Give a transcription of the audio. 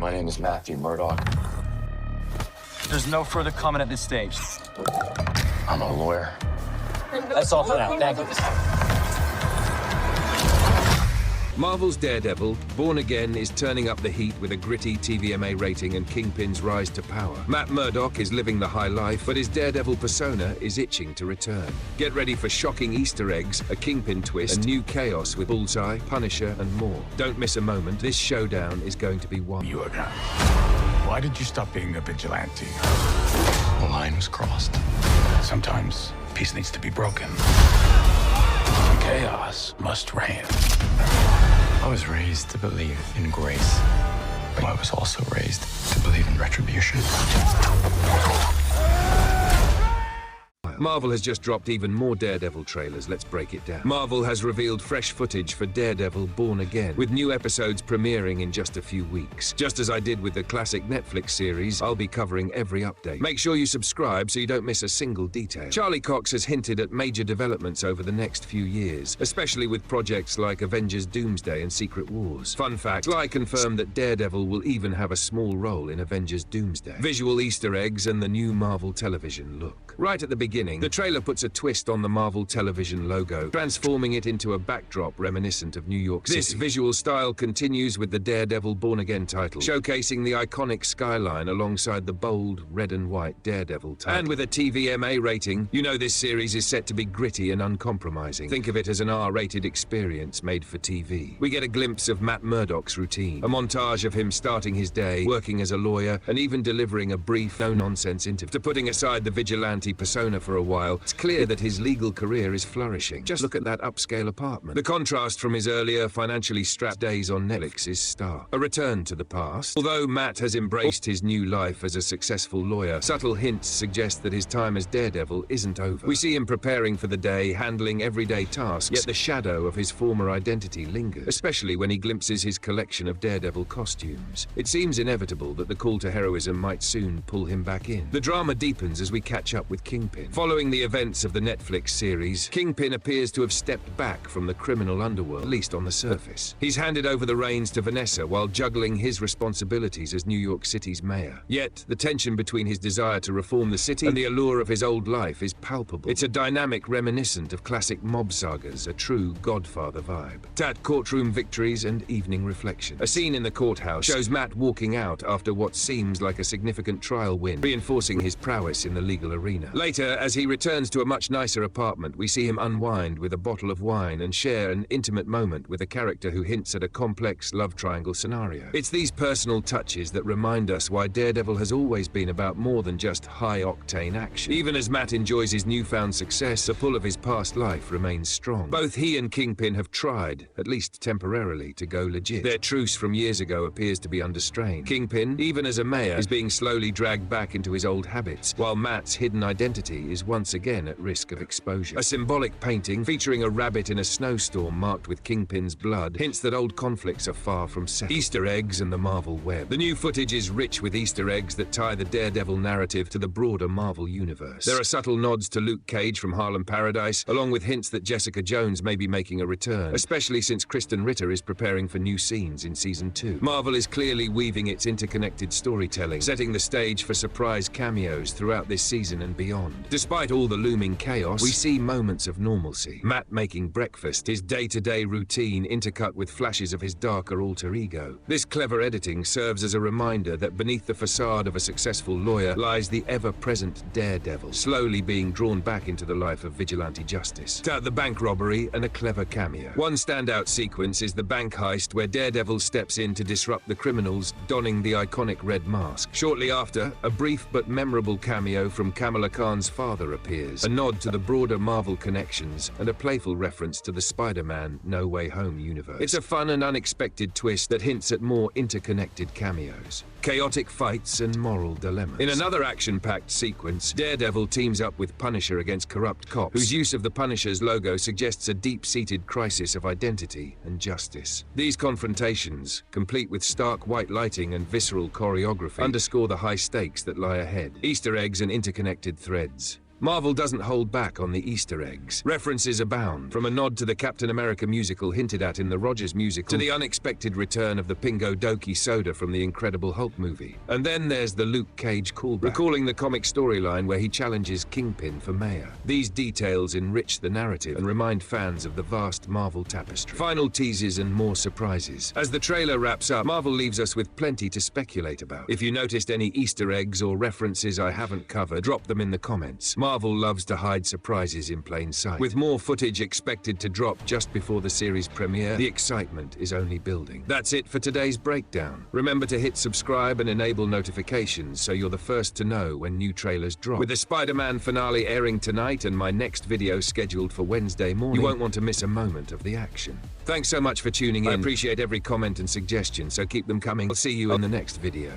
My name is Matthew Murdoch. There's no further comment at this stage. I'm a lawyer. That's all for now. Thank you. Marvel's Daredevil, Born Again, is turning up the heat with a gritty TVMA rating and Kingpin's rise to power. Matt Murdock is living the high life, but his Daredevil persona is itching to return. Get ready for shocking Easter eggs, a Kingpin twist, and new chaos with Bullseye, Punisher, and more. Don't miss a moment. This showdown is going to be wild. You again. Why did you stop being a vigilante? The line was crossed. Sometimes peace needs to be broken. Chaos must reign. I was raised to believe in grace, but I was also raised to believe in retribution. Marvel has just dropped even more Daredevil trailers. Let's break it down. Marvel has revealed fresh footage for Daredevil Born Again, with new episodes premiering in just a few weeks. Just as I did with the classic Netflix series, I'll be covering every update. Make sure you subscribe so you don't miss a single detail. Charlie Cox has hinted at major developments over the next few years, especially with projects like Avengers Doomsday and Secret Wars. Fun fact, Sly confirmed that Daredevil will even have a small role in Avengers Doomsday. Visual Easter eggs and the new Marvel television look. Right at the beginning, the trailer puts a twist on the Marvel television logo, transforming it into a backdrop reminiscent of New York City. This visual style continues with the Daredevil Born Again title, showcasing the iconic skyline alongside the bold red and white Daredevil title. And with a TVMA rating, you know this series is set to be gritty and uncompromising. Think of it as an R-rated experience made for TV. We get a glimpse of Matt Murdock's routine, a montage of him starting his day, working as a lawyer, and even delivering a brief, no-nonsense interview. After putting aside the vigilante persona for a while, it's clear that his legal career is flourishing. Just look at that upscale apartment. The contrast from his earlier, financially strapped days on Netflix is stark. A return to the past. Although Matt has embraced his new life as a successful lawyer, subtle hints suggest that his time as Daredevil isn't over. We see him preparing for the day, handling everyday tasks, yet the shadow of his former identity lingers, especially when he glimpses his collection of Daredevil costumes. It seems inevitable that the call to heroism might soon pull him back in. The drama deepens as we catch up with Kingpin. Following the events of the Netflix series, Kingpin appears to have stepped back from the criminal underworld, at least on the surface. He's handed over the reins to Vanessa while juggling his responsibilities as New York City's mayor. Yet, the tension between his desire to reform the city and the allure of his old life is palpable. It's a dynamic reminiscent of classic mob sagas, a true Godfather vibe. Tat courtroom victories and evening reflection. A scene in the courthouse shows Matt walking out after what seems like a significant trial win, reinforcing his prowess in the legal arena. Later, as he returns to a much nicer apartment, we see him unwind with a bottle of wine and share an intimate moment with a character who hints at a complex love triangle scenario. It's these personal touches that remind us why Daredevil has always been about more than just high-octane action. Even as Matt enjoys his newfound success, the pull of his past life remains strong. Both he and Kingpin have tried, at least temporarily, to go legit. Their truce from years ago appears to be under strain. Kingpin, even as a mayor, is being slowly dragged back into his old habits, while Matt's hidden identity is once again at risk of exposure. A symbolic painting featuring a rabbit in a snowstorm marked with Kingpin's blood hints that old conflicts are far from settled. Easter eggs and the Marvel web. The new footage is rich with Easter eggs that tie the Daredevil narrative to the broader Marvel universe. There are subtle nods to Luke Cage from Harlem Paradise, along with hints that Jessica Jones may be making a return, especially since Kristen Ritter is preparing for new scenes in Season 2. Marvel is clearly weaving its interconnected storytelling, setting the stage for surprise cameos throughout this season and beyond. Despite all the looming chaos, we see moments of normalcy. Matt making breakfast, his day-to-day routine intercut with flashes of his darker alter ego. This clever editing serves as a reminder that beneath the facade of a successful lawyer lies the ever-present Daredevil, slowly being drawn back into the life of vigilante justice. The bank robbery and a clever cameo. One standout sequence is the bank heist where Daredevil steps in to disrupt the criminals, donning the iconic red mask. Shortly after, a brief but memorable cameo from Kamala Khan's father appears, a nod to the broader Marvel connections and a playful reference to the Spider-Man No Way Home universe. It's a fun and unexpected twist that hints at more interconnected cameos, chaotic fights and moral dilemmas. In another action-packed sequence, Daredevil teams up with Punisher against corrupt cops, whose use of the Punisher's logo suggests a deep-seated crisis of identity and justice. These confrontations, complete with stark white lighting and visceral choreography, underscore the high stakes that lie ahead. Easter eggs and interconnected threads. Marvel doesn't hold back on the Easter eggs. References abound, from a nod to the Captain America musical hinted at in the Rogers musical, to the unexpected return of the Pingo Doki soda from the Incredible Hulk movie. And then there's the Luke Cage callback, recalling the comic storyline where he challenges Kingpin for mayor. These details enrich the narrative and remind fans of the vast Marvel tapestry. Final teases and more surprises. As the trailer wraps up, Marvel leaves us with plenty to speculate about. If you noticed any Easter eggs or references I haven't covered, drop them in the comments. Marvel loves to hide surprises in plain sight. With more footage expected to drop just before the series premiere, the excitement is only building. That's it for today's breakdown. Remember to hit subscribe and enable notifications so you're the first to know when new trailers drop. With the Spider-Man finale airing tonight and my next video scheduled for Wednesday morning, you won't want to miss a moment of the action. Thanks so much for tuning in. I appreciate every comment and suggestion, so keep them coming. I'll see you in the next video.